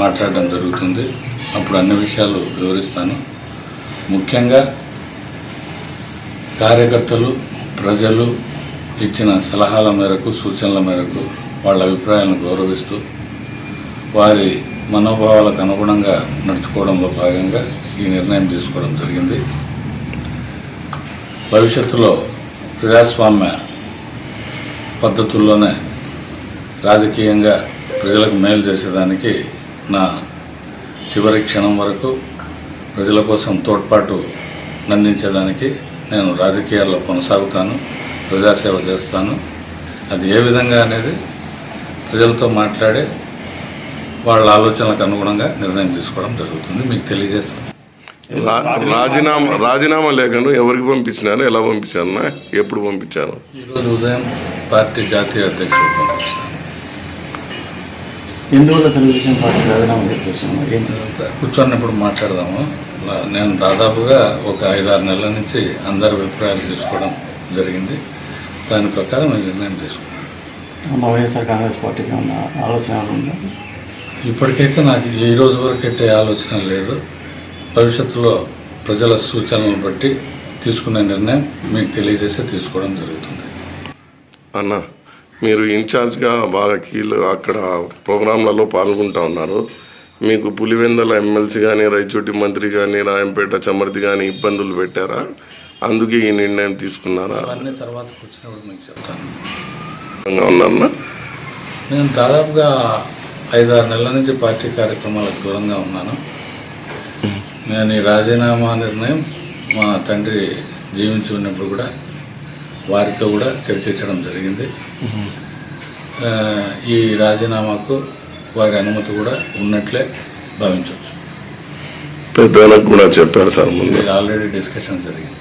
మాట్లాడడం జరుగుతుంది. అప్పుడు అన్ని విషయాలు వివరిస్తాను. ముఖ్యంగా కార్యకర్తలు, ప్రజలు ఇచ్చిన సలహాల మేరకు, సూచనల మేరకు వాళ్ళ అభిప్రాయాలను గౌరవిస్తూ వారి మనోభావాలకు అనుగుణంగా నడుచుకోవడంలో భాగంగా ఈ నిర్ణయం తీసుకోవడం జరిగింది. భవిష్యత్తులో ప్రజాస్వామ్య పద్ధతుల్లోనే రాజకీయంగా ప్రజలకు మేలు చేసేదానికి నా చివరి క్షణం వరకు ప్రజల కోసం తోడ్పాటు అందించేదానికి నేను రాజకీయాల్లో కొనసాగుతాను, ప్రజాసేవ చేస్తాను. అది ఏ విధంగా అనేది ప్రజలతో మాట్లాడే వాళ్ళ ఆలోచనలకు అనుగుణంగా నిర్ణయం తీసుకోవడం జరుగుతుంది. మీకు తెలియజేస్తాను. రాజీనామా లేఖను ఎవరికి పంపించినారు, ఎలా పంపించాను, ఎప్పుడు పంపించాను? ఈరోజు ఉదయం పార్టీ జాతీయ అధ్యక్షుడు పంపించాను. ఎందువల్ల తెలుగుదేశం పార్టీ రాజీనామా చేసేసాము? ఏం కూర్చొన్నప్పుడు మాట్లాడదాము. నేను దాదాపుగా ఒక 5-6 నెలల నుంచి అందరి అభిప్రాయాలు తీసుకోవడం జరిగింది. దాని ప్రకారం నేను నిర్ణయం తీసుకున్నాను. వైఎస్ఆర్ కాంగ్రెస్ పార్టీకి ఉన్న ఆలోచనలు ఉందా? ఇప్పటికైతే నాకు ఈ రోజు వరకు అయితే ఆలోచన లేదు. భవిష్యత్తులో ప్రజల సూచనలను బట్టి తీసుకునే నిర్ణయం మీకు తెలియజేసి తీసుకోవడం జరుగుతుంది. అన్న, మీరు ఇన్ఛార్జ్గా బాగా అక్కడ ప్రోగ్రాంలలో పాల్గొంటూ ఉన్నారు. మీకు పులివెందల ఎమ్మెల్సీ కానీ, రైచోటి మంత్రి కానీ, రాయంపేట చమర్తి కానీ ఇబ్బందులు పెట్టారా? అందుకే ఈ నిర్ణయం తీసుకున్నారా? అవన్నీ తర్వాత కూర్చున్నప్పుడు మీకు చెప్తాను. ఉన్నా నేను దాదాపుగా 5-6 నెలల నుంచి పార్టీ కార్యక్రమాలకు దూరంగా ఉన్నాను. నేను ఈ రాజీనామా నిర్ణయం మా తండ్రి జీవించి ఉన్నప్పుడు కూడా వారితో కూడా చర్చించడం జరిగింది. ఈ రాజీనామాకు వారి అనుమతి కూడా ఉన్నట్లే భావించవచ్చు. పెద్దలకు కూడా చెప్పారు సార్, ముందు ఆల్రెడీ డిస్కషన్ జరిగింది.